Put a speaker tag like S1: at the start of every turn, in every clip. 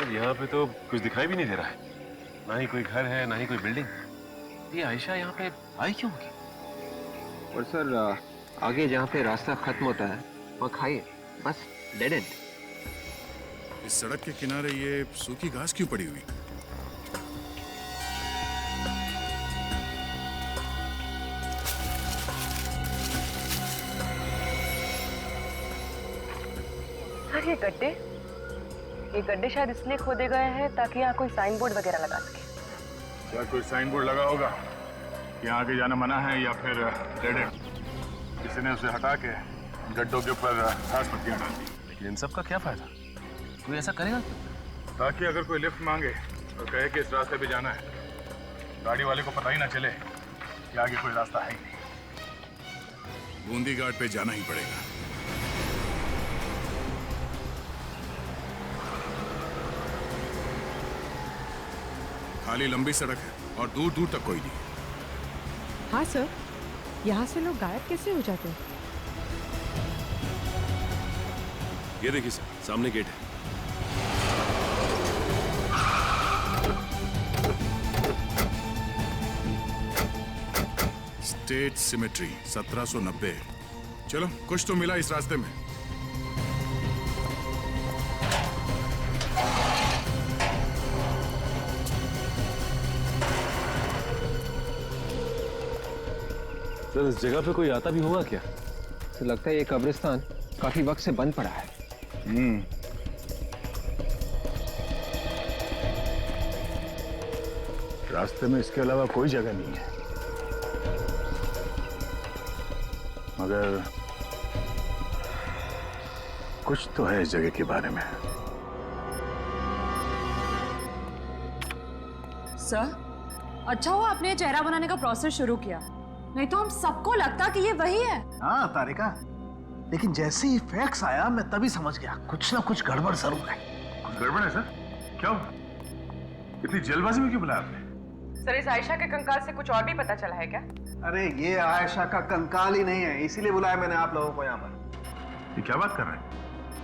S1: अब यहाँ पे तो कुछ दिखाई भी नहीं दे रहा है, ना ही कोई घर है ना ही कोई बिल्डिंग। ये आयशा यहाँ पे आई क्यों होगी?
S2: और सर आगे जहाँ पे रास्ता खत्म होता है वहाँ खाई है, बस डेड एंड।
S3: इस सड़क के किनारे ये सूखी घास क्यों पड़ी हुई?
S4: सर ये गड्ढे शायद इसलिए खोदे गए हैं ताकि यहाँ कोई साइन बोर्ड वगैरह लगा सके।
S3: क्या कोई साइन बोर्ड लगा होगा कि यहाँ आगे जाना मना है, या फिर डेड एंड? किसी ने उसे हटा के गड्ढों के ऊपर घास पत्तियां डाल दी।
S1: लेकिन इन सब का क्या फायदा? कोई ऐसा करेगा क्यों?
S3: ताकि अगर कोई लिफ्ट मांगे और कहे कि इस रास्ते पे जाना है, गाड़ी वाले को पता ही ना चले कि आगे कोई रास्ता है ही नहीं। बूंदी घाट पे जाना ही पड़ेगा। खाली लंबी सड़क है और दूर दूर तक कोई नहीं।
S5: हाँ सर, यहाँ से लोग गायब कैसे हो जाते हैं?
S1: ये देखिए सर, सामने गेट है।
S3: State symmetry 1790। चलो कुछ तो मिला इस रास्ते में।
S1: सर इस जगह पे कोई आता भी होगा क्या?
S2: तो लगता है ये कब्रिस्तान काफी वक्त से बंद पड़ा है।
S3: रास्ते में इसके अलावा कोई जगह नहीं है, मगर कुछ तो है इस जगह के बारे में।
S6: सर, अच्छा हुआ आपने चेहरा बनाने का प्रोसेस शुरू किया, नहीं तो हम सबको लगता कि ये वही है।
S7: हाँ तारिका, लेकिन जैसे ही फैक्स आया मैं तभी समझ गया कुछ ना कुछ गड़बड़ जरूर है।
S3: कुछ गड़बड़ है सर? क्या हुआ? इतनी जल्दबाजी में क्यों बुलाया आपने?
S4: सर इस आयशा के कंकाल से कुछ और भी पता चला है क्या?
S7: अरे ये आयशा का कंकाल ही नहीं है, इसीलिए बुलाया मैंने आप लोगों को यहाँ पर।
S3: ये क्या बात कर रहे हैं?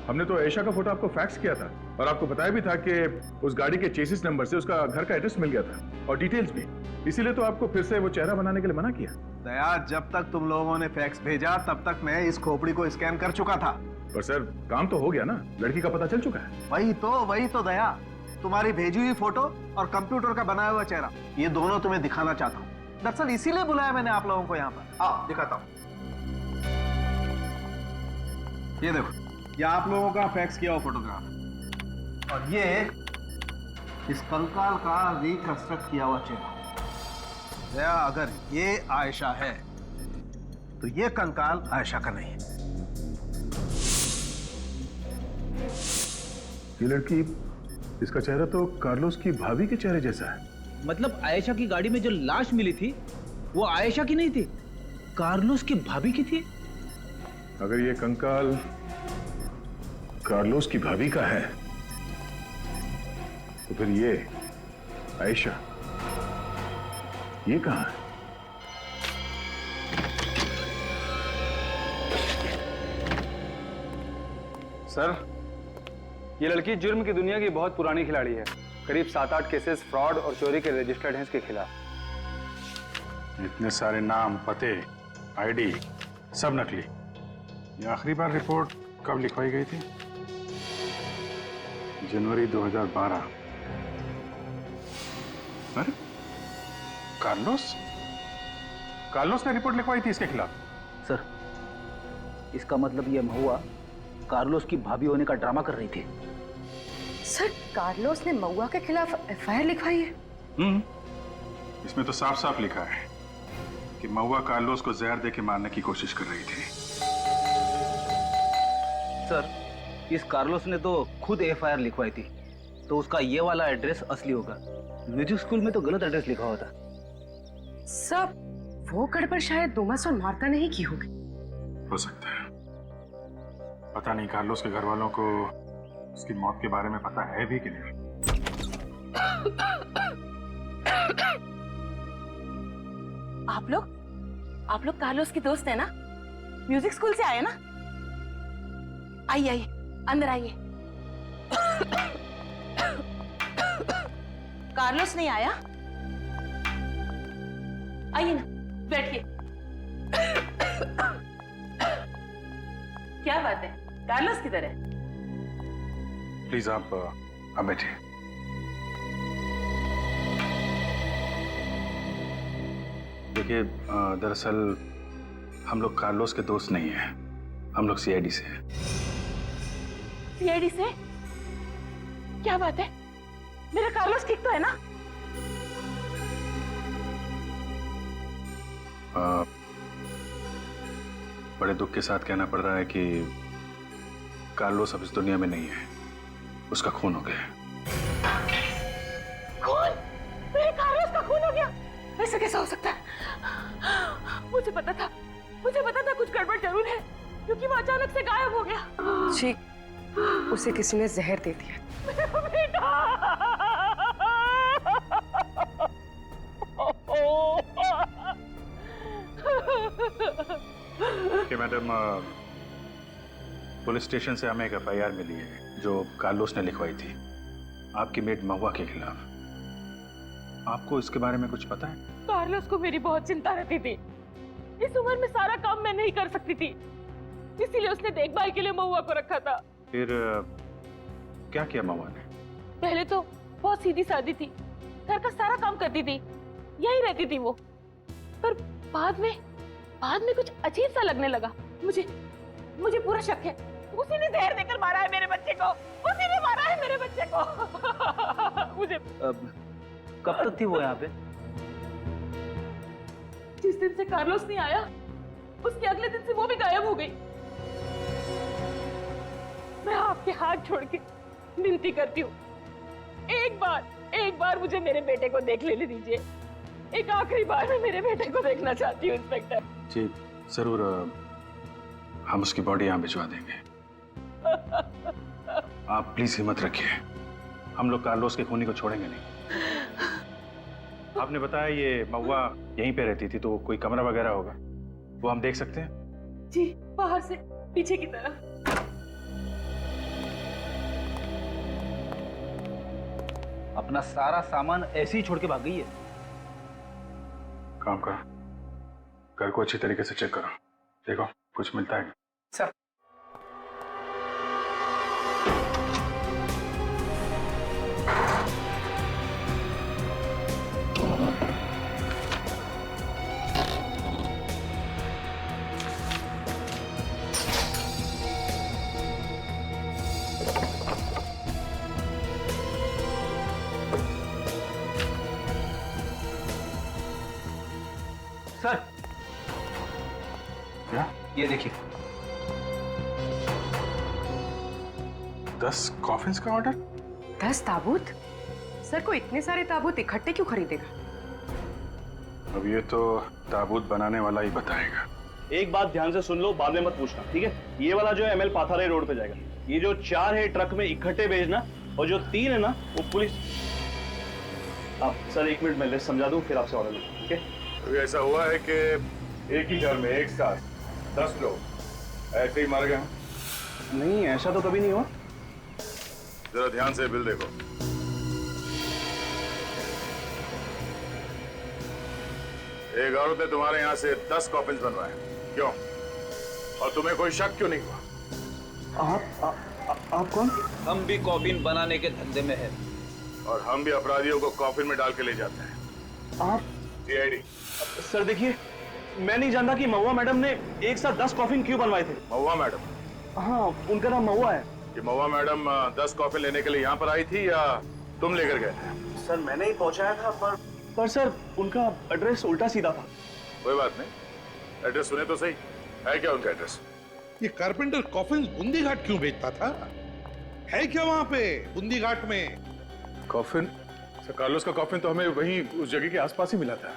S3: हमने तो आयशा का फोटो आपको फैक्स किया था और आपको बताया भी था कि उस गाड़ी के चेसिस नंबर से उसका घर का एड्रेस मिल गया था और डिटेल्स भी। इसीलिए तो आपको फिर से वो चेहरा बनाने के लिए मना किया।
S7: दया, जब तक तुम लोगों ने फैक्स भेजा तब तक मैं इस खोपड़ी को स्कैन कर चुका था।
S3: पर सर काम तो हो गया ना, लड़की का पता चल चुका है।
S7: वही तो दया, तुम्हारी भेजी हुई फोटो और कंप्यूटर का बनाया हुआ चेहरा, ये दोनों तुम्हें दिखाना चाहता हूँ। दरअसल इसीलिए बुलाया मैंने आप लोगों को यहाँ पर। आओ दिखाता हूँ। ये देखो, ये आप लोगों का फैक्स किया हुआ फोटोग्राफ और ये इस कंकाल का रिकंस्ट्रक्ट किया हुआ चेहरा। दया, अगर ये आयशा है तो ये कंकाल आयशा का नहीं है।
S3: ये लड़की, इसका चेहरा तो कार्लोस की भाभी के चेहरे जैसा है।
S8: मतलब आयशा की गाड़ी में जो लाश मिली थी वो आयशा की नहीं थी, कार्लोस की भाभी की थी।
S3: अगर ये कंकाल कार्लोस की भाभी का है तो फिर ये आयशा ये कहां है?
S9: सर, ये लड़की जुर्म की दुनिया की बहुत पुरानी खिलाड़ी है। करीब 7-8 केसेस फ्रॉड और चोरी के रजिस्टर्ड हैं इसके खिलाफ।
S3: इतने सारे नाम, पते, आईडी सब नकली। ये आखिरी बार रिपोर्ट कब लिखवाई गई थी? जनवरी 2012। अरे कार्लोस ने रिपोर्ट लिखवाई थी इसके खिलाफ।
S8: सर, इसका मतलब ये महुआ कार्लोस की भाभी होने का ड्रामा कर रही थी।
S4: सर कार्लोस ने महुआ के खिलाफ एफआईआर लिखवाई है?
S3: इसमें तो साफ साफ लिखा है कि महुआ कार्लोस को जहर देके मारने की कोशिश कर रही थी।
S8: सर, इस कार्लोस ने तो खुद एफआईआर लिखवाई थी, तो उसका ये वाला एड्रेस असली होगा। म्यूजिक स्कूल में तो गलत एड्रेस लिखा हुआ था।
S4: सब वो गड़बड़ शायद डोमस और मार्ता ने ही की होगी।
S3: हो सकता है, पता नहीं कार्लोस के घर वालों को उसकी मौत के बारे में पता है भी कि नहीं।
S6: आप लोग कार्लोस की दोस्त है ना? म्यूजिक स्कूल से आए ना? आइए अंदर आइए।
S10: कार्लोस नहीं आया? आइए ना, बैठिए। क्या बात है, कार्लोस किधर है?
S3: प्लीज आप बैठिए। देखिए, दरअसल हम लोग कार्लोस के दोस्त नहीं हैं, हम लोग सीआईडी से हैं।
S10: सीआईडी से? क्या बात है, मेरा कार्लोस ठीक तो है ना?
S3: बड़े दुख के साथ कहना पड़ रहा है कि कार्लोस अब इस दुनिया में नहीं है, उसका खून हो गया है।
S10: खून? मेरे कार्लोस का खून हो गया? ऐसा कैसा हो सकता है? मुझे पता था कुछ गड़बड़ जरूर है, क्योंकि वो अचानक से गायब हो गया।
S4: जी, उसे किसी ने जहर दे दिया।
S10: मेरा बेटा!
S3: कि मैडम, पुलिस स्टेशन से हमें एक एफआईआर मिली है जो कार्लोस ने लिखवाई थी आपकी मेड महुआ के खिलाफ। आपको इसके बारे में कुछ पता है?
S10: कार्लोस को मेरी बहुत चिंता रहती थी। इस उम्र में सारा काम मैं नहीं कर सकती थी, इसीलिए उसने देखभाल के लिए महुआ को रखा था।
S3: फिर क्या किया महुआ ने?
S10: पहले तो बहुत सीधी सादी थी, घर का सारा काम करती थी, यही रहती थी वो। पर बाद में कुछ अजीब सा लगने लगा। मुझे पूरा शक है उसी ने जहर देकर मारा है मेरे बच्चे को। उसी ने मारा है मेरे बच्चे को। मुझे
S8: कब तक थी वो यहाँ पे?
S10: जिस दिन से कार्लोस नहीं आया, उसके अगले दिन से वो भी गायब हो गई। मैं आपके हाथ छोड़ के विनती करती हूँ, एक बार मुझे मेरे बेटे को देख लेने दीजिए। एक आखिरी बार मैं मेरे बेटे को देखना चाहती हूँ इंस्पेक्टर।
S3: जी जरूर, हम उसकी बॉडी यहाँ भिजवा देंगे। आप प्लीज हिम्मत रखिए, हम लोग कार्लोस के खूनी को छोड़ेंगे नहीं। आपने बताया ये महुआ यहीं पे रहती थी, तो कोई कमरा वगैरह होगा, वो हम देख सकते हैं?
S10: जी, बाहर से पीछे की तरफ।
S8: अपना सारा सामान ऐसे ही छोड़ के भाग गई है।
S3: काम करो, घर को अच्छी तरीके से चेक करो, देखो कुछ मिलता है।
S10: सर,
S8: सर,
S3: क्या?
S8: ये देखिए,
S3: 10 कॉफिन्स का ऑर्डर।
S4: 10 ताबूत? सर को इतने सारे ताबूत इकट्ठे क्यों खरीदेगा?
S3: अब ये तो ताबूत बनाने वाला ही बताएगा।
S9: एक बात ध्यान से सुन लो, बाद में मत पूछना, ठीक है? ये वाला जो है ML पाथारे रोड पे जाएगा। ये जो 4 है ट्रक में इकट्ठे भेजना, और जो 3 है ना वो पुलिस। आप सर 1 मिनट में लिस्ट समझा दूं, फिर आपसे ऑर्डर लूं, ठीक है?
S3: तो ऐसा हुआ है कि एक ही घर में एक साथ 10 लोग ऐसे ही मर गए?
S9: नहीं, ऐसा तो कभी नहीं हुआ।
S3: जरा ध्यान से बिल देखो। एक औरत ने तुम्हारे यहाँ से 10 कॉफिन्स बनवाए, क्यों? और तुम्हें कोई शक क्यों नहीं हुआ?
S9: आप कौन?
S8: हम भी कॉफिन बनाने के धंधे में हैं।
S3: और हम भी अपराधियों को कॉफिन में डाल के ले जाते हैं।
S9: आप?
S3: सीआईडी।
S9: सर देखिए, मैं नहीं जानता कि महुआ मैडम ने एक साथ 10 कॉफिन क्यों बनवाए थे।
S3: महुआ मैडम?
S9: हाँ, उनका नाम महुआ है।
S3: कि महुआ मैडम 10 कॉफिन लेने के लिए यहाँ पर आई थी या तुम लेकर गए थे?
S9: सर मैंने ही पहुंचाया था, पर सर उनका एड्रेस उल्टा सीधा था।
S3: कोई बात नहीं, एड्रेस सुने तो सही, है क्या उनका एड्रेस?
S11: ये कारपेंटर कॉफिन बूंदी घाट क्यों बेचता था? है क्या वहां पे बूंदी घाट में
S3: कॉफिन? सर कार्लोस का कॉफिन तो हमें वहीं उस जगह के आसपास ही मिला था,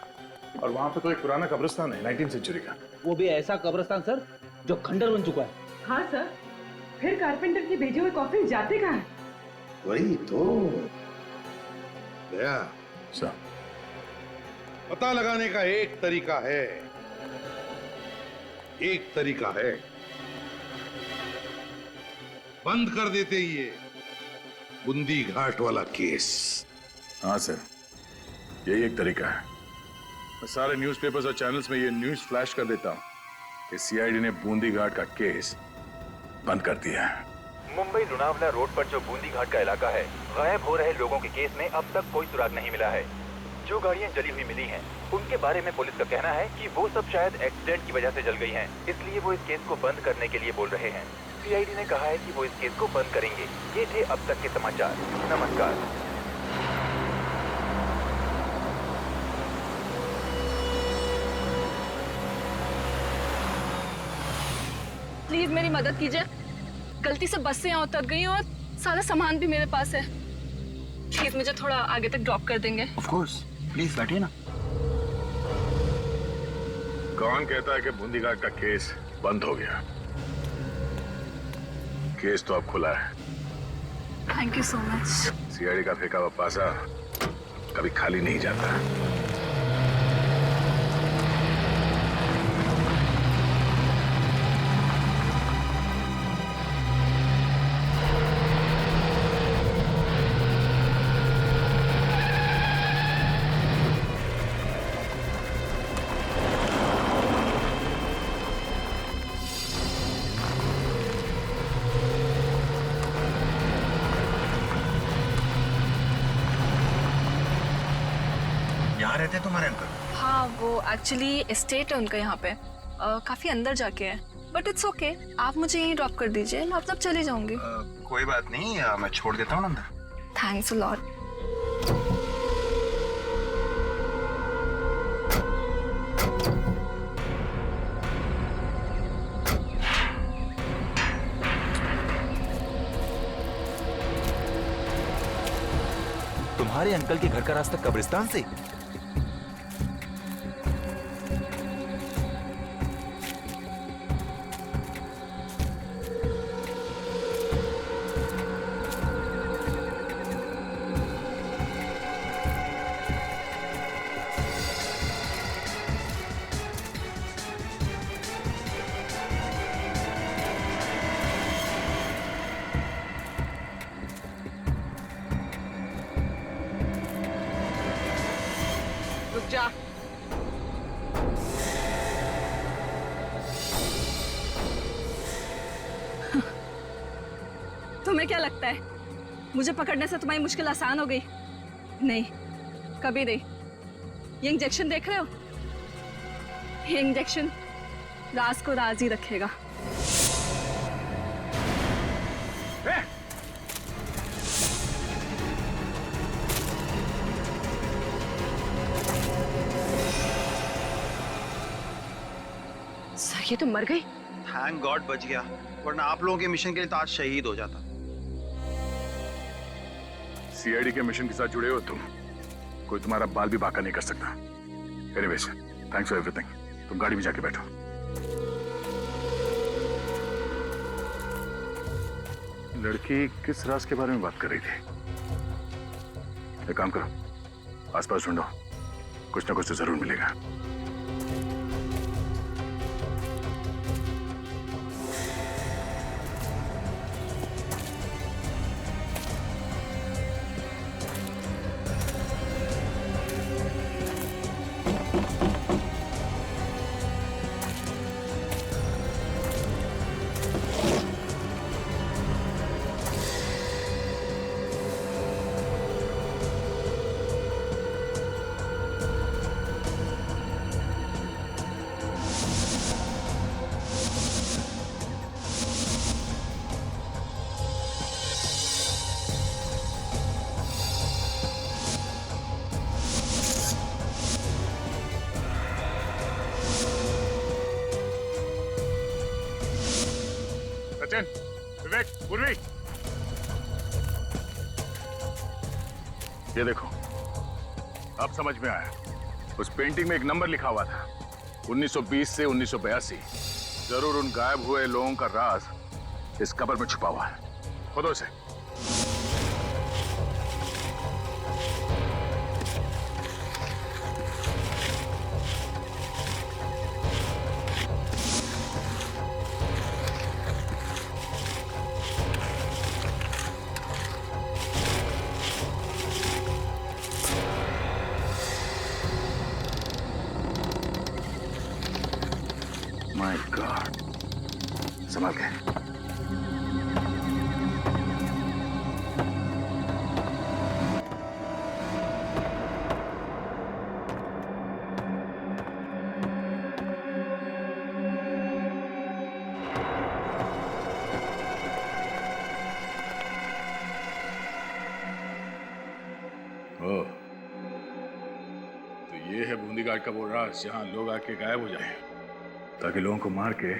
S3: और वहां पे तो एक पुराना कब्रिस्तान है 19वीं सेंचुरी का।
S8: वो भी ऐसा कब्रिस्तान सर जो खंडर बन चुका है।
S4: हाँ सर, फिर कारपेंटर के भेजे हुए कॉफिन जाते कहाँ हैं?
S11: वही तो दया।
S3: सर,
S11: पता लगाने का एक तरीका है, बंद कर देते ये बूंदी घाट वाला केस।
S3: हाँ सर, यही एक तरीका है। मैं सारे न्यूज़पेपर्स और चैनल्स में ये न्यूज़ फ्लैश कर देता हूँ कि सीआईडी ने बूंदी घाट का केस बंद कर दिया है।
S12: मुंबई लोनावला रोड पर जो बूंदी घाट का इलाका है, गायब हो रहे लोगों के केस में अब तक कोई सुराग नहीं मिला है। जो गाड़ियां जली हुई मिली हैं, उनके बारे में पुलिस का कहना है कि वो सब शायद एक्सीडेंट की वजह से जल गई हैं, इसलिए वो इस केस को बंद करने के लिए बोल रहे हैं। सीआईडी ने कहा है कि वो इस केस को बंद करेंगे। ये थे अब तक के समाचार। नमस्कार।
S6: प्लीज मेरी मदद कीजिए, गलती से बस से यहाँ उतर गई और सारा सामान भी मेरे पास है। प्लीज मुझे थोड़ा आगे तक ड्रॉप कर देंगे?
S7: ऑफ कोर्स, प्लीज बैठिए ना।
S3: कौन कहता है कि बूंदी घाट का केस बंद हो गया? केस तो अब खुला है।
S6: Thank you so much.
S3: CID का फेंका हुआ पासा कभी खाली नहीं जाता।
S12: यहाँ रहते हैं तुम्हारे अंकल?
S6: हाँ, वो एक्चुअली एस्टेट है उनका यहाँ पे, काफी अंदर जाके है, बट इट्स ओके। आप मुझे यहीं ड्रॉप कर दीजिए, मैं अब तक चली जाऊंगी।
S12: कोई बात नहीं, मैं छोड़ देता हूँ अंदर।
S6: Thanks a lot.
S12: तुम्हारे अंकल के घर का रास्ता कब्रिस्तान से?
S4: रुक जा।
S6: तुम्हें क्या लगता है मुझे पकड़ने से तुम्हारी मुश्किल आसान हो गई? नहीं, कभी नहीं। ये इंजेक्शन देख रहे हो? ये इंजेक्शन राज को राज ही रखेगा।
S4: सर, ये तो मर गई।
S7: थैंक गॉड बच गया, वरना आप लोगों के मिशन के लिए तो आज शहीद हो जाता।
S3: सीआईडी के मिशन के साथ जुड़े हो तुम, कोई तुम्हारा बाल भी बांका नहीं कर सकता। Anyways, thanks for everything. तुम गाड़ी में जाके बैठो। लड़की किस राज के बारे में बात कर रही थी? एक काम करो, आसपास ढूंढो, कुछ ना कुछ तो जरूर मिलेगा। सचिन, विवेक, पूर्वी, ये देखो, अब समझ में आया। उस पेंटिंग में एक नंबर लिखा हुआ था, 1920 से 1982। जरूर उन गायब हुए लोगों का राज इस कब्र में छुपा हुआ है। खोदो इसे। माय गॉड, संभाल के। ओह, तो ये है बूंदी घाट का वो राज जहां लोग आके गायब हो जाएं, ताकि लोगों को मार के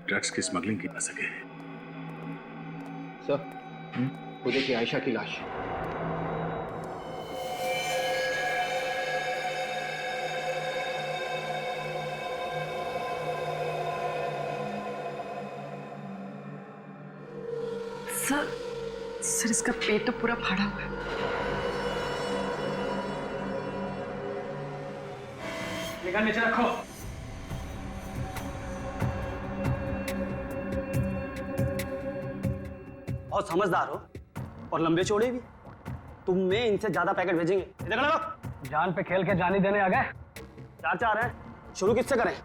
S3: ड्रग्स की स्मगलिंग की जा सके।
S2: सर, वो देखिए आयशा की लाश।
S4: सर इसका पेट तो पूरा फाड़ा हुआ है।
S9: नीचे रखो।
S8: बहुत समझदार हो और लंबे चौड़े भी। तुम में इनसे ज्यादा पैकेट भेजेंगे। इधर लगो। जान पे खेल के जानी देने आ गए। चार चार हैं, शुरू किससे करें?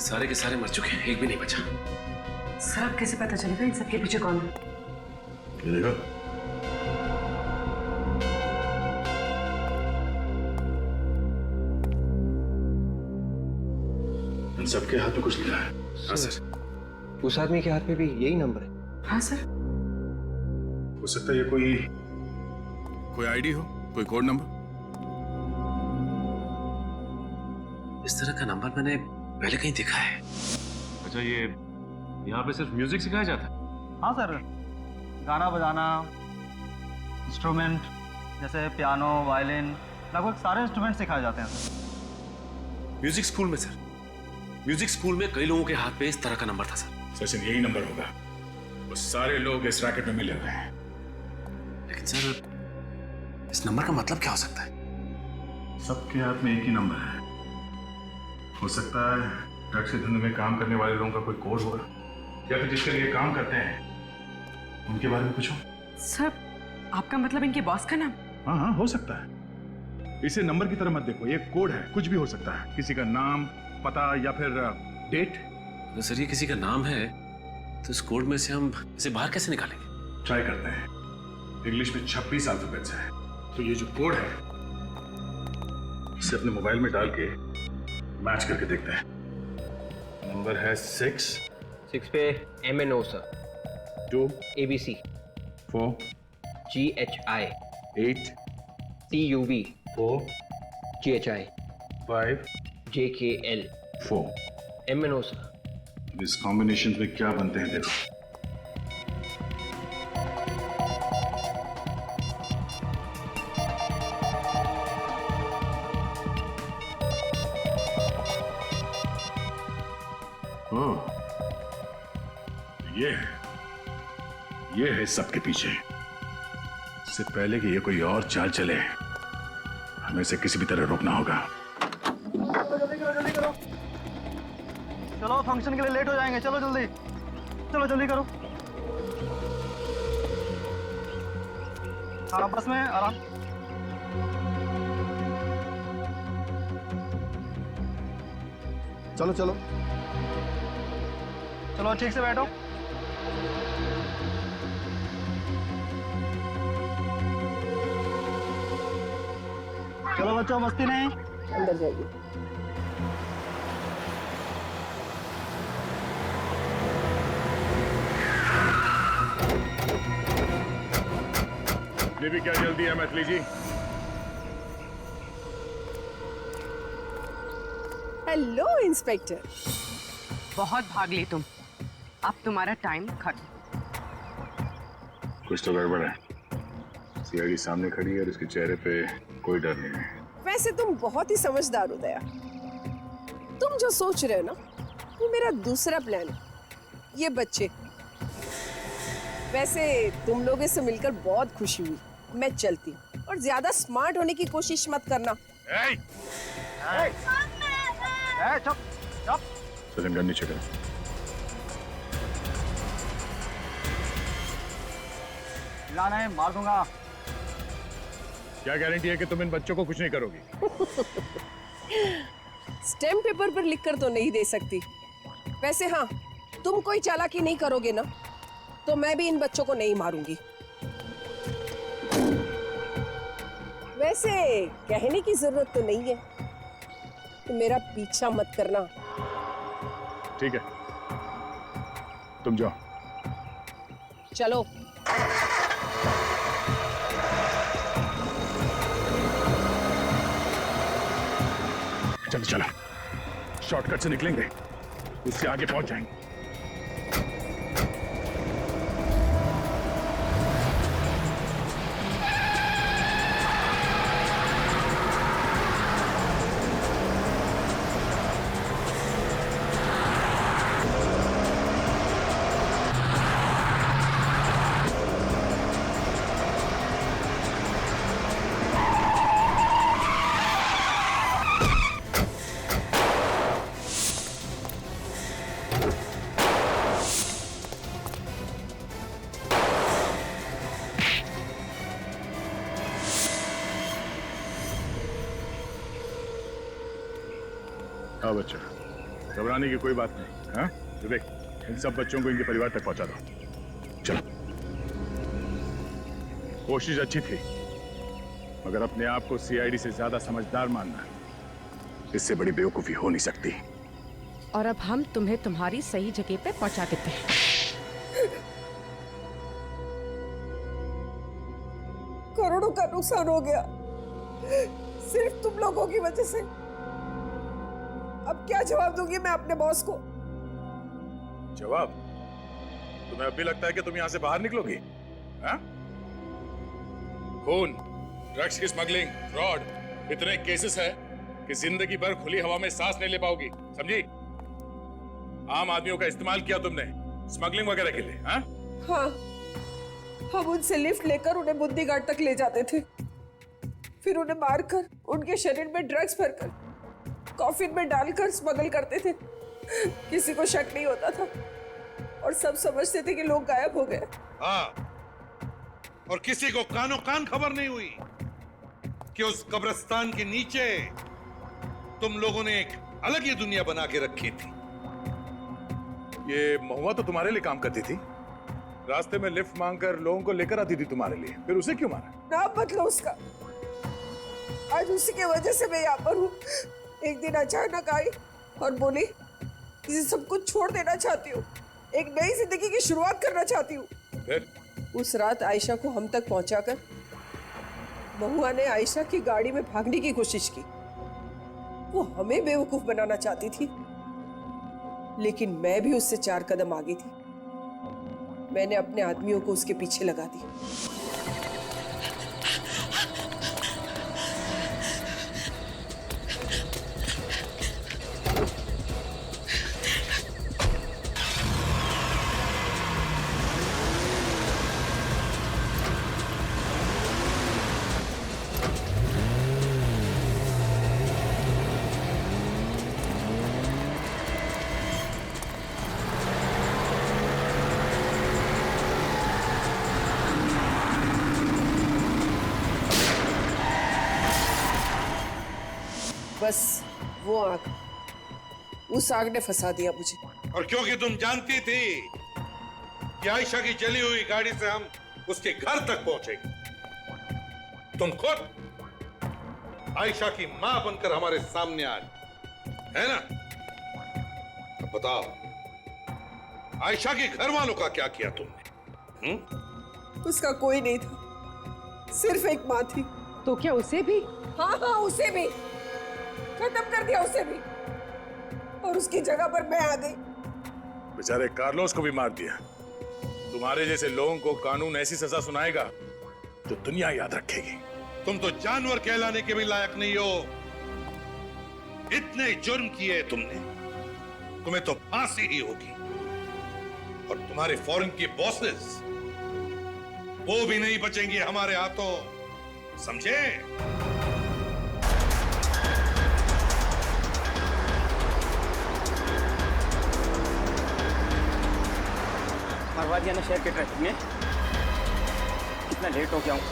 S1: सारे के सारे मर चुके हैं, एक भी नहीं बचा।
S4: सर अब कैसे पता चलेगा इन सबके पीछे कौन है?
S3: ये देखो, इन सबके हाथ में कुछ लिखा है।
S1: हाँ सर।
S2: उस आदमी के हाथ में भी यही नंबर है।
S4: हाँ सर।
S3: हो सकता है ये कोई आईडी हो, कोई कोड नंबर।
S1: इस तरह का नंबर मैंने पहले कहीं देखा है। अच्छा, ये यहाँ पे सिर्फ म्यूजिक सिखाया जाता है?
S8: हाँ सर, गाना बजाना, इंस्ट्रूमेंट जैसे पियानो, वायलिन, लगभग सारे इंस्ट्रूमेंट सिखाए जाते हैं।
S1: म्यूजिक स्कूल में सर, म्यूजिक स्कूल में कई लोगों के हाथ पे इस तरह का नंबर था सर।
S3: सचिन, यही नंबर होगा। वो सारे लोग इस रैकेट में मिले हुए हैं।
S1: लेकिन सर, इस नंबर का मतलब क्या हो सकता है?
S3: सबके हाथ में एक ही नंबर है। हो सकता है ड्रग्स के धंधे में काम करने वाले लोगों का कोई कोड होगा, या फिर जिसके लिए काम करते हैं उनके बारे में पूछो।
S4: सर आपका मतलब इनके बॉस का नाम?
S3: हाँ, हो सकता है। इसे नंबर की तरह मत देखो, ये कोड है, कुछ भी हो सकता है। किसी का नाम, पता या फिर डेट।
S1: तो सर ये किसी का नाम है तो इस कोड में से हम इसे बाहर कैसे निकालेंगे?
S3: ट्राई करते हैं। इंग्लिश में 26 अल्फाबेट्स है, तो ये जो कोड है इसे अपने मोबाइल में डाल के मैच करके देखते हैं। नंबर है 6
S2: पे MNO sir,
S3: 2
S2: ABC,
S3: 4
S2: GHI,
S3: 8
S2: TUV,
S3: 4
S2: GHI,
S3: 5
S2: JKL,
S3: 4।
S2: MNO sir.
S3: इस कॉम्बिनेशन में क्या बनते हैं देखो। ये है सबके पीछे। इससे पहले कि ये कोई और चाल चले, हमें इसे किसी भी तरह रोकना होगा।
S8: जल्दी करो। चलो, फंक्शन के लिए लेट हो जाएंगे। चलो जल्दी, चलो जल्दी करो। हाँ, बस में आराम। चलो चलो।
S7: चलो ठीक से बैठो। चलो बच्चों, मस्ती नहीं, अंदर जाइए।
S3: ये भी क्या जल्दी है मैथिली जी?
S5: Hello inspector.
S4: बहुत भाग ली तुम, अब तुम्हारा टाइम खत्म।
S3: कुछ तो गड़बड़ है। सीआईडी सामने खड़ी है और उसके चेहरे पे कोई डर नहीं है।
S5: वैसे तुम बहुत ही समझदार हो दया। तुम जो सोच रहे हो ना, वो मेरा दूसरा प्लान है। ये बच्चे, वैसे तुम लोगों से मिलकर बहुत खुशी हुई। मैं चलती हूँ, और ज्यादा स्मार्ट होने की कोशिश मत करना।
S7: चुप चुप।
S3: सचिन गन नीचे कर।
S7: लाना है, मार दूंगा।
S3: क्या गारंटी है कि तुम इन बच्चों को कुछ नहीं करोगी?
S5: स्टैम्प पेपर पर लिखकर तो नहीं दे सकती। वैसे हाँ, तुम कोई चालाकी नहीं करोगे ना, तो मैं भी इन बच्चों को नहीं मारूंगी। वैसे कहने की जरूरत तो नहीं है, तो मेरा पीछा मत करना।
S3: ठीक है, तुम जाओ।
S5: चलो।
S3: चलो चलो, शॉर्टकट से निकलेंगे, उससे आगे पहुंच जाएंगे। हाँ बच्चा, घबराने की कोई बात नहीं। हाँ, तो देख, इन सब बच्चों को इनके परिवार तक पहुंचा दो। चलो। कोशिश अच्छी थी, मगर अपने आप को सीआईडी से ज्यादा समझदार मानना, इससे बड़ी बेवकूफी हो नहीं सकती।
S5: और अब हम तुम्हें तुम्हारी सही जगह पे पहुंचा देते हैं। करोड़ों का नुकसान हो गया, सिर्फ तुम लोगों की वजह से। अब क्या जवाब दूंगी मैं अपने बॉस को?
S3: जवाब? तुम्हें अब भी लगता है कि तुम यहां से बाहर निकलोगी? हाँ? खून, ड्रग्स की स्मगलिंग, फ्रॉड, इतने केसेस है कि जिंदगी भर खुली हवा में सांस नहीं ले पाओगी, समझी? आम आदमियों का इस्तेमाल किया तुमने स्मगलिंग वगैरह के लिए। हाँ?
S5: हाँ, हम उनसे लिफ्ट लेकर उन्हें बुंदी घाट तक ले जाते थे, फिर उन्हें मारकर उनके शरीर में ड्रग्स भरकर कॉफिन में डालकर स्मगल करते थे। किसी को शक नहीं होता था और सब समझते थे कि लोग गायब हो गए।
S11: हाँ, और किसी को कानो कान खबर नहीं हुई कि उस कब्रिस्तान के नीचे तुम लोगों ने एक अलग ही दुनिया बना के रखी थी।
S3: ये महुआ तो तुम्हारे लिए काम करती थी, रास्ते में लिफ्ट मांगकर लोगों को लेकर आती थी तुम्हारे लिए, फिर उसे क्यों मारा?
S5: नाम बदलो उसका। आज उसी की वजह से मैं यहाँ पर हूँ। एक दिन अचानक आई और बोली, इसे सब कुछ छोड़ देना चाहती हूँ, एक नई जिंदगी की शुरुआत करना चाहती हूँ।
S3: फिर?
S5: उस रात आयशा को हम तक पहुंचाकर महुआ ने आयशा की गाड़ी में भागने की कोशिश की। वो हमें बेवकूफ बनाना चाहती थी, लेकिन मैं भी उससे 4 कदम आगे थी। मैंने अपने आदमियों को उसके पीछे लगा दी। बस वो आग, उस आग ने फंसा दिया मुझे।
S11: और क्योंकि तुम जानती थी कि आयशा की जली हुई गाड़ी से हम उसके घर तक पहुंचेंगे, तुम खुद आयशा की मां बनकर हमारे सामने आ है ना? अब बताओ, आयशा के घर वालों का क्या किया तुमने?
S5: उसका कोई नहीं था, सिर्फ एक माँ थी।
S4: तो क्या उसे भी?
S5: हाँ हाँ, उसे भी खत्म कर दिया, उसे भी। और उसकी जगह पर मैं आ गई।
S3: बेचारे कार्लोस को भी मार दिया। तुम्हारे जैसे लोगों को कानून ऐसी सजा सुनाएगा जो दुनिया याद रखेगी।
S11: तुम तो जानवर कहलाने के भी लायक नहीं हो। इतने जुर्म किए तुमने, तुम्हें तो फांसी ही होगी। और तुम्हारे फॉरेन के बॉसेस, वो भी नहीं बचेंगे हमारे हाथों, समझे?
S8: मरवा दिया ना शहर के ट्रैफिक में। कितना लेट हो गया हूँ।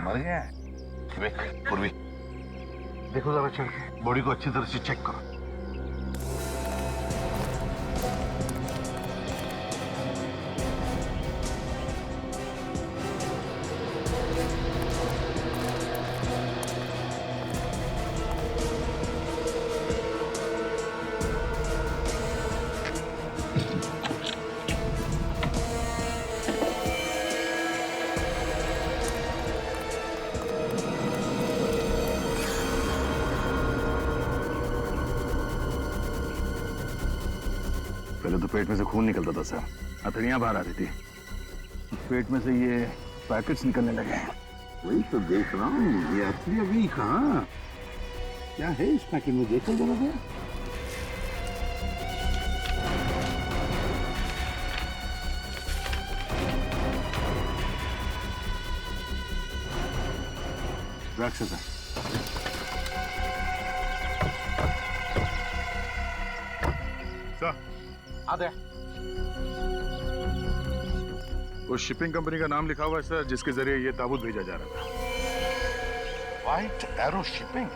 S3: मर गया है। पूर्वी, देखो जरा चल के बॉडी को अच्छी तरह से चेक करो।
S13: पहले तो पेट में से खून निकलता था सर, हथेलियां बाहर आ रही थी। पेट में से ये पैकेट्स निकलने लगे हैं।
S7: वही तो देख रहा हूँ, ये असली अभी कहाँ? क्या है इस पैकेट में, देखो जरा भैया।
S13: ड्रग्स है सर।
S3: उस शिपिंग कंपनी का नाम लिखा हुआ है सर, जिसके जरिए ये ताबूत भेजा जा रहा था।
S13: White arrow shipping.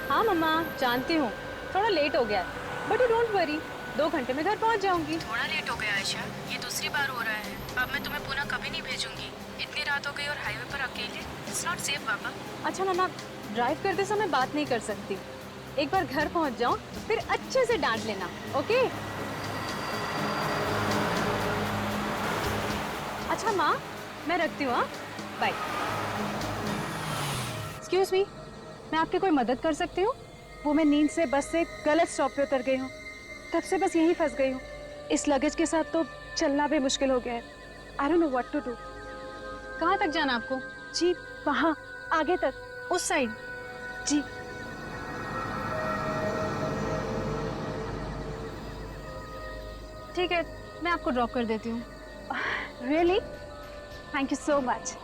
S10: हाँ मम्मा, जानती हूँ थोड़ा लेट हो गया, बट डोंट वरी, 2 घंटे में घर पहुँच जाऊंगी।
S6: थोड़ा लेट हो गया आयशा, ये दूसरी बार हो रहा है। अब मैं तुम्हें पुनः कभी नहीं भेजूंगी। इतनी रात हो गई और हाईवे पर अकेले, इट्स नॉट सेफ बाबा।
S10: अच्छा मम्मा, ड्राइव करते समय बात नहीं कर सकती। एक बार घर पहुँच जाओ, फिर अच्छे से डांट लेना, ओके? अच्छा माँ, मैं रखती हूँ, बाय। एक्सक्यूज मी, मैं आपकी कोई मदद कर सकती हूँ? वो मैं नींद से बस से गलत स्टॉप पे उतर गई हूँ, तब से बस यहीं फंस गई हूँ। इस लगेज के साथ तो चलना भी मुश्किल हो गया है। I don't know what to do. कहाँ तक जाना आपको? जी वहाँ आगे तक, उस साइड। जी ठीक है, मैं आपको ड्रॉप कर देती हूँ। Really? Thank you so much.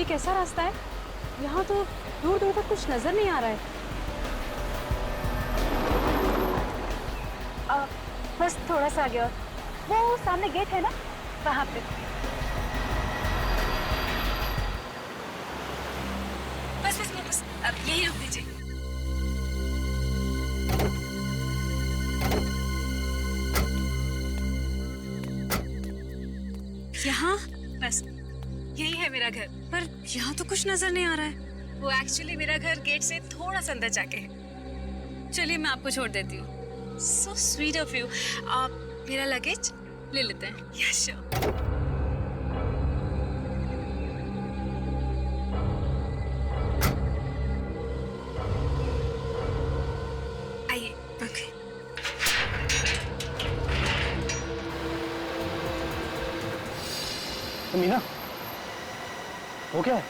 S6: कैसा रास्ता है? यहाँ तो दूर दूर तक कुछ नजर नहीं आ रहा है।
S10: बस थोड़ा सा आगे और वो सामने गेट है ना, वहाँ पे।
S6: बस बस बस, अब यही रोक दीजिए। यहाँ बस यही है मेरा घर, पर यहाँ तो कुछ नजर नहीं आ रहा है। वो एक्चुअली मेरा घर गेट से थोड़ा सा अंदर जाके है। चलिए मैं आपको छोड़ देती हूँ। So sweet of you. आप मेरा लगेज ले लेते हैं। Yes sure. आइए। ओके।
S8: तो मीना, वो क्या है?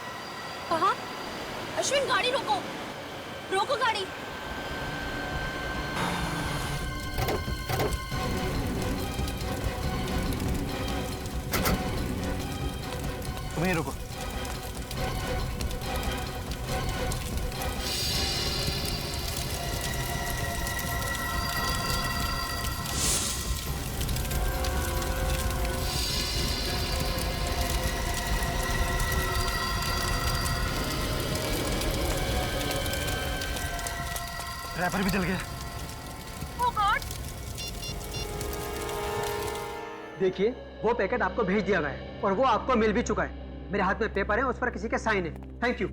S6: कहाँ? अश्विन गाड़ी रोको, रोको गाड़ी।
S8: तुम ही रुको। रैपर भी जल गया।
S6: Oh God!
S14: देखिए, वो पैकेट आपको भेज दिया गया है और वो आपको मिल भी चुका है। मेरे हाथ में पेपर है, उस पर किसी के साइन है। Thank you.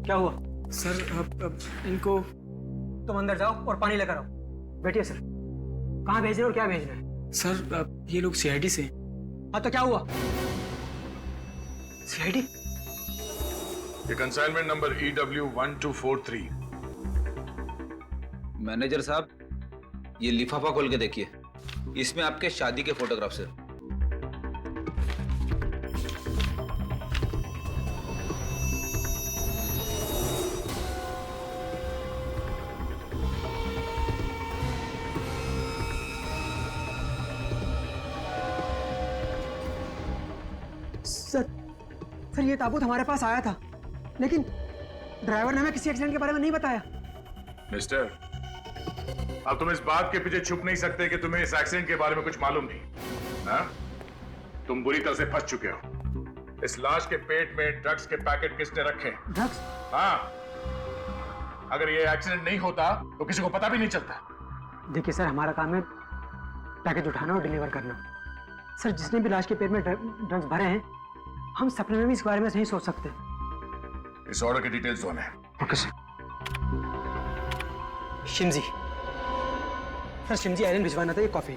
S14: क्या हुआ?
S15: सर अब इनको।
S14: तुम अंदर जाओ और पानी लेकर आओ। बैठिए सर। कहाँ भेजना है और क्या भेजना है?
S15: सर अब ये लोग सीआईडी से।
S14: हाँ तो क्या हुआ? सीआईडी?
S3: ये कंसाइनमेंट नंबर EW1243।
S16: मैनेजर साहब, ये लिफाफा खोल के देखिए, इसमें आपके शादी के फोटोग्राफ्स हैं।
S14: सर ये ताबूत हमारे पास आया था, लेकिन ड्राइवर ने हमें किसी एक्सीडेंट के बारे में नहीं बताया।
S3: मिस्टर, अब तुम इस बात के पीछे छुप नहीं सकते कि तुम्हें इस एक्सीडेंट के बारे में कुछ मालूम नहीं। हाँ? तुम बुरी तरह से फंस चुके हो। इस लाश के पेट में ड्रग्स के पैकेट किसने रखे?
S14: ड्रग्स?
S3: हाँ। अगर ये एक्सीडेंट नहीं होता तो किसी को पता भी नहीं चलता।
S14: देखिए सर, हमारा काम है पैकेज उठाना और डिलीवर करना। सर, जिसने भी लाश के पेट में ड्रग्स भरे हैं, हम सपने में भी इस बारे में नहीं सोच सकते।
S3: इस ऑर्डर की डिटेल्स कौन है?
S14: Okay sir. शिमजी। सर शिमजी आइलैंड भिजवाना था ये कॉफी।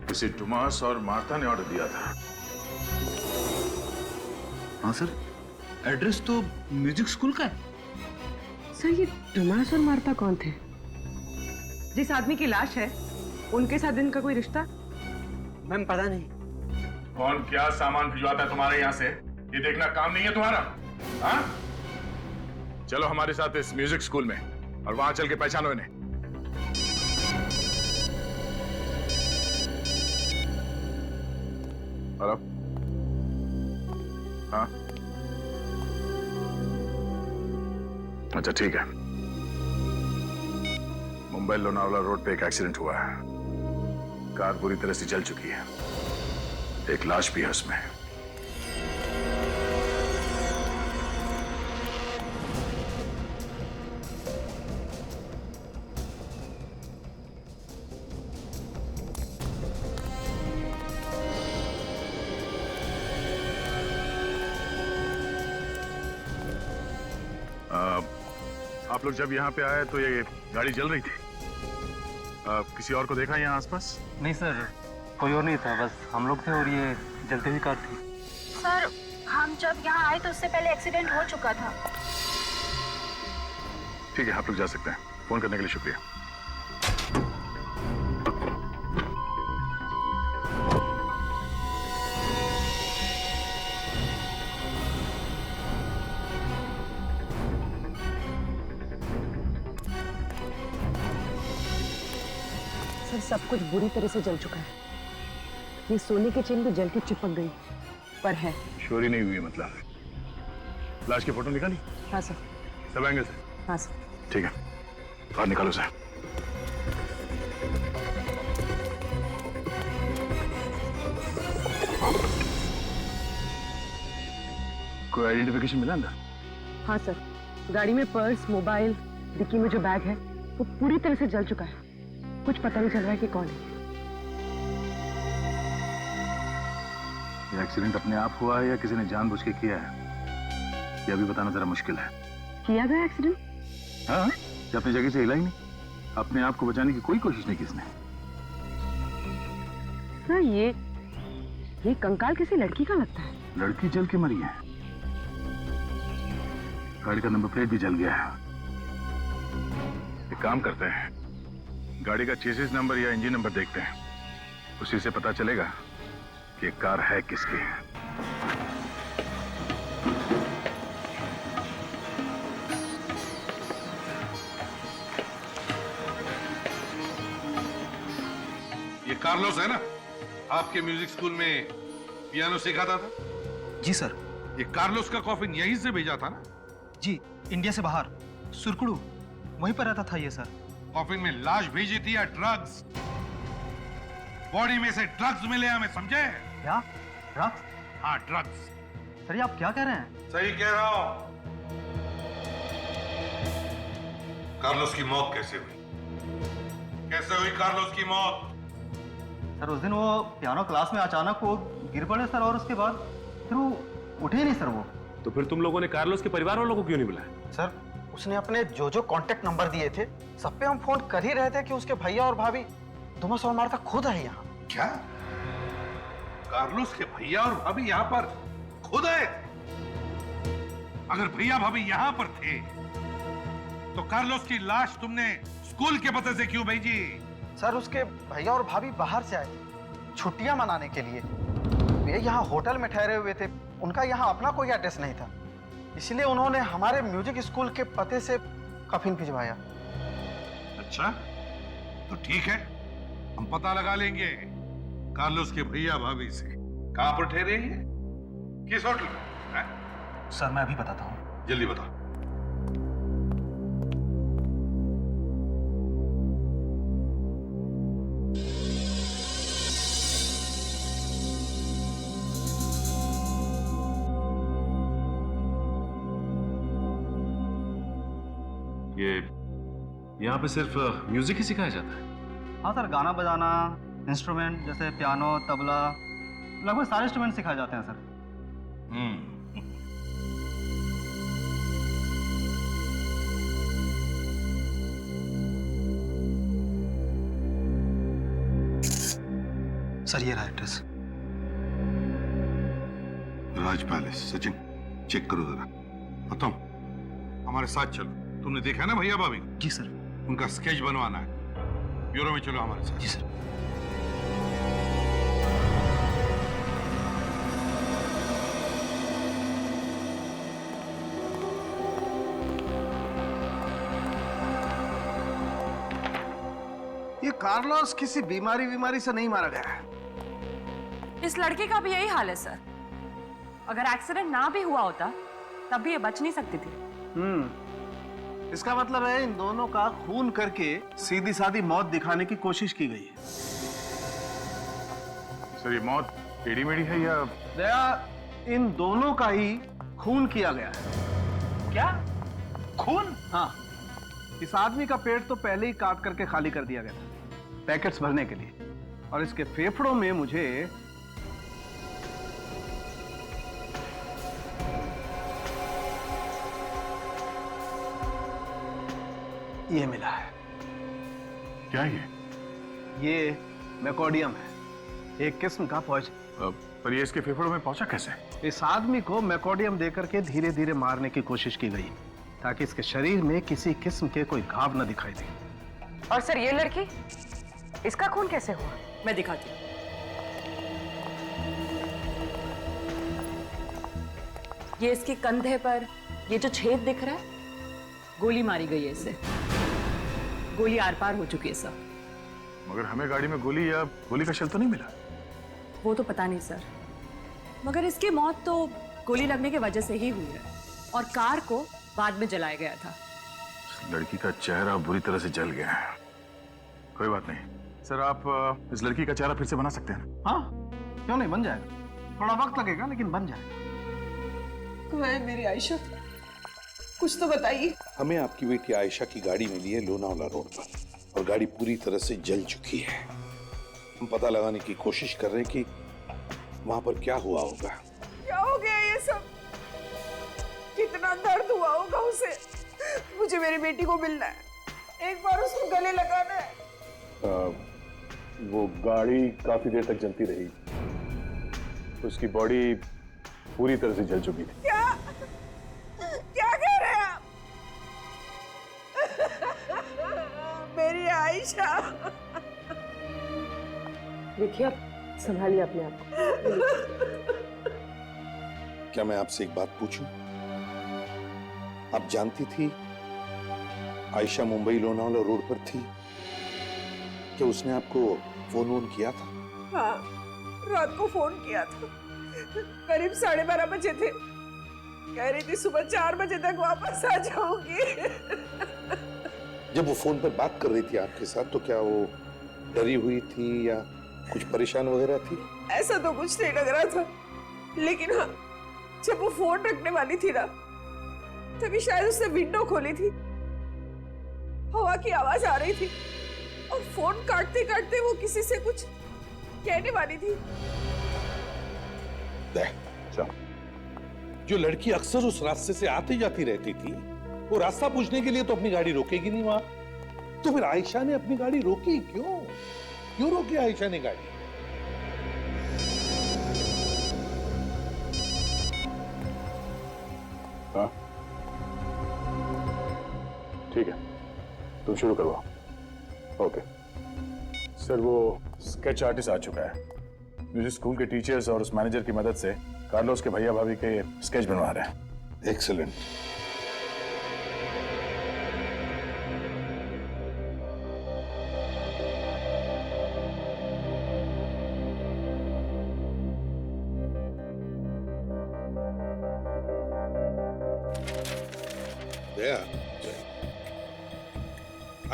S3: किसी टुमास और मार्था ने ऑर्डर दिया था।
S13: हाँ सर, एड्रेस तो म्यूजिक स्कूल का है।
S4: सर ये टुमास और मार्था कौन थे? जिस आदमी की लाश है उनके साथ इनका कोई रिश्ता?
S14: मैम पता नहीं।
S3: कौन क्या सामान भिजवाता है तुम्हारे यहाँ से, ये देखना काम नहीं है तुम्हारा? हाँ? चलो हमारे साथ इस म्यूजिक स्कूल में और वहां चल के पहचानो इन्हें। हेलो? हाँ? अच्छा ठीक है। मुंबई लोनावला रोड पे एक एक्सीडेंट हुआ है। कार पूरी तरह से जल चुकी है, एक लाश भी है उसमें। आप लोग जब यहाँ पे आए तो ये गाड़ी जल रही थी। किसी और को देखा यहाँ आसपास?
S8: नहीं सर, कोई और नहीं था, बस हम लोग थे और ये जलती हुई कार थी।
S6: सर हम जब यहाँ आए तो उससे पहले एक्सीडेंट हो चुका था।
S3: ठीक है, आप लोग जा सकते हैं। फोन करने के लिए शुक्रिया।
S4: सब कुछ बुरी तरह से जल चुका है। ये सोने की चेन भी जल के चिपक गई, पर है।
S3: चोरी नहीं हुई है मतलब? लाश की फोटो निकाली?
S4: हाँ सर।
S3: सब एंगल से?
S4: हाँ सर।
S3: ठीक है, बाहर निकालो सर।
S13: कोई आइडेंटिफिकेशन मिला अंदर?
S4: हाँ सर, गाड़ी में पर्स, मोबाइल, डिक्की में जो बैग है वो पूरी तरह से जल चुका है। कुछ पता नहीं चल रहा है कि कौन है।
S13: ये एक्सीडेंट अपने आप हुआ है या किसी ने जानबूझ के किया है, ये अभी बताना जरा मुश्किल है।
S4: किया गया एक्सीडेंट?
S13: हाँ, ये अपनी जगह से हिला ही नहीं। अपने आप को बचाने की कोई कोशिश नहीं की इसने।
S4: सर ये कंकाल किसी लड़की का लगता है।
S13: लड़की जल के मरी है, गाड़ी का नंबर प्लेट भी जल गया है।
S3: एक काम करते हैं, गाड़ी का चेसिस नंबर या इंजन नंबर देखते हैं, उसी से पता चलेगा कि कार है किसकी।
S11: ये कार्लोस है ना, आपके म्यूजिक स्कूल में पियानो सिखाता था?
S15: जी सर।
S11: ये कार्लोस का कॉफिन यहीं से भेजा था ना?
S15: जी, इंडिया से बाहर सुरकुड़ू वहीं पर रहता था ये सर।
S11: कॉफिन में लाश भेजी थी या ड्रग्स? बॉडी में से ड्रग्स मिले हमें, समझे?
S15: क्या ड्रग्स?
S11: हाँ, ड्रग्स।
S15: सर ये आप क्या कह रहे हैं?
S11: सही कह रहा हूं। कार्लोस की मौत कैसे हुई? कैसे हुई कार्लोस की मौत?
S15: सर उस दिन वो पियानो क्लास में अचानक वो गिर पड़े सर, और उसके बाद फिर वो उठे ही नहीं सर वो।
S1: तो फिर तुम लोगों ने कार्लोस के परिवार वालों को क्यों नहीं बुलाया?
S15: सर उसने अपने जो कांटेक्ट नंबर दिए थे सब पे हम फोन कर ही रहे थे कि उसके भैया और भाभी दोनों सोमवार तक खुद है यहाँ।
S11: क्या? कार्लोस के भैया और भाभी यहाँ पर खुद है? अगर भैया भाभी यहाँ पर थे तो कार्लोस की लाश तुमने स्कूल के पते से क्यों भेजी?
S15: सर उसके भैया और भाभी बाहर से आए थे छुट्टियां मनाने के लिए। वे यहाँ होटल में ठहरे हुए थे, उनका यहाँ अपना कोई एड्रेस नहीं था, इसलिए उन्होंने हमारे म्यूजिक स्कूल के पते से कफिन भिजवाया।
S11: अच्छा, तो ठीक है, हम पता लगा लेंगे कार्लोस के भैया भाभी से कहां पर ठहरे हैं, किस होटल में।
S15: सर मैं अभी बताता हूँ।
S11: जल्दी बताओ।
S1: ये यहाँ पे सिर्फ म्यूजिक ही सिखाया जाता है?
S15: हाँ सर, गाना बजाना, इंस्ट्रूमेंट जैसे पियानो, तबला, लगभग सारे इंस्ट्रूमेंट सिखाए जाते हैं सर। सर ये रहा एड्रेस।
S11: राज पैलेस। सचिन चेक करो जरा। तुम हमारे साथ चलो। तुमने देखा ना भैया भाभी?
S15: जी सर।
S11: उनका स्केच बनवाना है, ब्यूरो में चलो हमारे साथ।
S15: जी सर।
S7: ये कार्लोस किसी बीमारी से नहीं मारा गया है।
S17: इस लड़के का भी यही हाल है सर। अगर एक्सीडेंट ना भी हुआ होता तब भी ये बच नहीं सकती थी।
S7: इसका मतलब है इन दोनों का खून करके सीधी सादी मौत दिखाने की कोशिश की गई है।
S3: सर ये मौत टेढ़ी मेढ़ी है या?
S7: दया, इन दोनों का ही खून किया गया है।
S3: क्या खून?
S7: हाँ, इस आदमी का पेट तो पहले ही काट करके खाली कर दिया गया था पैकेट्स भरने के लिए, और इसके फेफड़ों में मुझे ये मिला है।
S3: क्या
S7: ये मैकोडियम है, एक किस्म का पॉइजन।
S3: पर ये इसके फेफड़ों में पहुंचा कैसे?
S7: इस आदमी को मैकोडियम देकर के धीरे धीरे मारने की कोशिश की गई ताकि इसके शरीर में किसी किस्म के कोई घाव न दिखाई दे।
S4: और सर ये लड़की, इसका खून कैसे हुआ? मैं दिखाती हूँ। ये इसके कंधे पर ये जो छेद दिख रहा है, गोली मारी गई है इसे। गोली आर पार हो चुकी है सर।
S3: मगर हमें गाड़ी में गोली या गोली का शेल तो नहीं मिला।
S17: वो तो पता नहीं सर, मगर इसकी मौत तो गोली लगने की वजह से ही हुई है और कार को बाद में जलाया गया था।
S3: लड़की का चेहरा बुरी तरह से जल गया है। कोई बात नहीं सर, आप इस लड़की का चेहरा फिर से बना सकते हैं।
S15: हाँ, क्यों नहीं, बन जाएगा। थोड़ा वक्त लगेगा लेकिन बन जाएगा।
S5: तो है मेरी आयशा, कुछ तो बताइए।
S11: हमें आपकी बेटी आयशा की गाड़ी मिली है लोनावला रोड पर और गाड़ी पूरी तरह से जल चुकी है। हम पता लगाने की कोशिश कर रहे हैं कि वहां पर क्या हुआ होगा।
S5: क्या हो गया ये सब? कितना दर्द हुआ होगा उसे। मुझे मेरी बेटी को मिलना है, एक बार उसको गले लगाना है।
S3: वो गाड़ी काफी देर तक जलती रही, उसकी बॉडी पूरी तरह से जल चुकी थी।
S5: क्या क्या कह रहे हैं आप? मेरी आयशा।
S4: देखिए, आप संभालिए अपने आप को।
S11: क्या मैं आपसे एक बात पूछूं? आप जानती थी आयशा मुंबई लोनावला रोड पर थी? क्या उसने आपको फोन किया था?
S5: हाँ, रात को फोन किया था, करीब 12:30 बजे थे। कह रही थी सुबह 4 बजे तक वापस आ जाऊंगी।
S11: जब वो फोन पर बात कर रही थी आपके साथ तो क्या वो डरी हुई थी या कुछ परेशान वगैरह थी?
S5: ऐसा तो कुछ नहीं लग रहा था, लेकिन हाँ, जब वो फोन रखने वाली थी ना, तभी शायद उसने विंडो खोली थी, हवा की आवाज आ रही थी और फोन काटते काटते वो किसी से कुछ कहने वाली थी।
S11: जो लड़की अक्सर उस रास्ते से आती जाती रहती थी, वो रास्ता पूछने के लिए तो अपनी गाड़ी रोकेगी नहीं वहां। तो फिर आयशा ने अपनी गाड़ी रोकी क्यों? क्यों रोकी आयशा ने गाड़ी?
S3: हाँ ठीक है, तुम शुरू करवाओ। ओके सर, वो स्केच आर्टिस्ट आ चुका है। म्यूजिक स्कूल के टीचर्स और उस मैनेजर की मदद से कार्लोस के भैया भाभी के स्केच बनवा रहे हैं।
S11: एक्सीलेंट।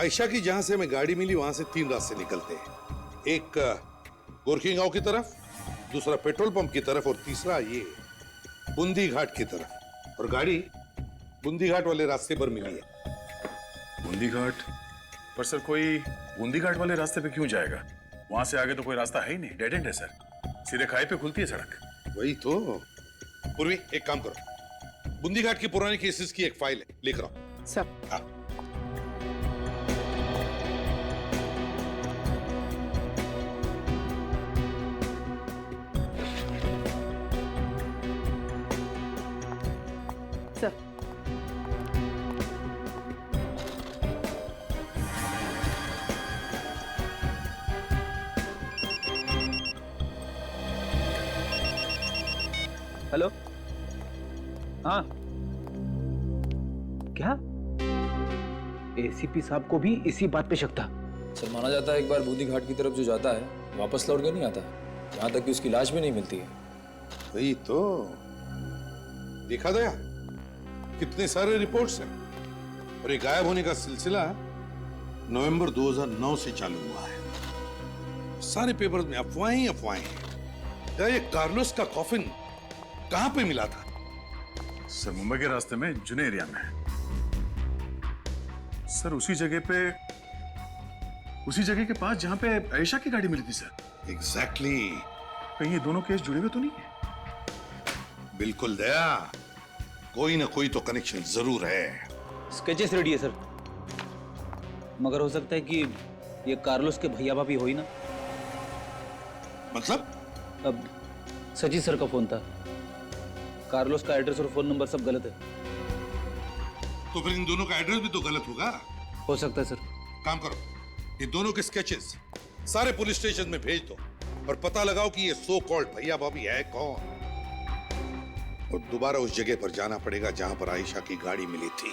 S11: आयशा की जहां से हमें गाड़ी मिली वहां से 3 रास्ते निकलते हैं। एक गोरखी गांव की तरफ, दूसरा पेट्रोल पंप की तरफ और तीसरा ये बूंदी घाट की तरफ। और गाड़ी बूंदी घाट वाले रास्ते पर मिली है।
S3: बूंदी घाट पर सर, कोई बूंदी घाट वाले रास्ते पे क्यों जाएगा? वहां से आगे तो कोई रास्ता है ही नहीं, डेड एंड है सर। सीधे खाई पे खुलती है सड़क।
S11: वही तो। पूर्वी, एक काम करो, बूंदी घाट की पुरानी केसेस की एक फाइल है, लिख रहा हूं।
S4: सर।
S11: हाँ।
S4: सर।
S16: हेलो, हाँ क्या?
S8: एसीपी साहब को भी इसी बात पे शक था।
S18: सर, माना जाता है एक बार बूंदी घाट की तरफ जो जाता है वापस लौट के नहीं आता, यहाँ तक कि उसकी लाश भी नहीं मिलती है।
S11: वही तो। देखा दया, कितने सारे रिपोर्ट्स हैं और ये गायब होने का सिलसिला नवंबर 2009 से चालू हुआ है। सारे पेपर्स में अफवाहें ही अफवाहें हैं। क्या ये कार्लोस का कॉफिन कहां पे मिला था?
S3: सर, मुंबई के रास्ते में जुने एरिया में। सर, उसी जगह के पास जहां पे आयशा की गाड़ी मिली थी सर।
S11: एग्जैक्टली।
S3: कहीं ये दोनों केस जुड़े हुए तो नहीं है?
S11: बिल्कुल दया, कोई ना कोई तो कनेक्शन जरूर है।
S16: स्केचेस रेडी है सर, मगर हो सकता है कि ये कार्लोस के भैया भाभी हो ही ना।
S11: मतलब?
S16: अब सचिन सर का फोन था, कार्लोस का एड्रेस और फोन नंबर सब गलत है।
S11: तो फिर इन दोनों का एड्रेस भी तो गलत होगा।
S16: हो सकता है सर।
S11: काम करो, ये दोनों के स्केचेस सारे पुलिस स्टेशन में भेज दो और पता लगाओ कि ये सो कॉल्ड भैया भाभी है कौन। और दोबारा उस जगह पर जाना पड़ेगा जहां पर आयशा की गाड़ी मिली थी।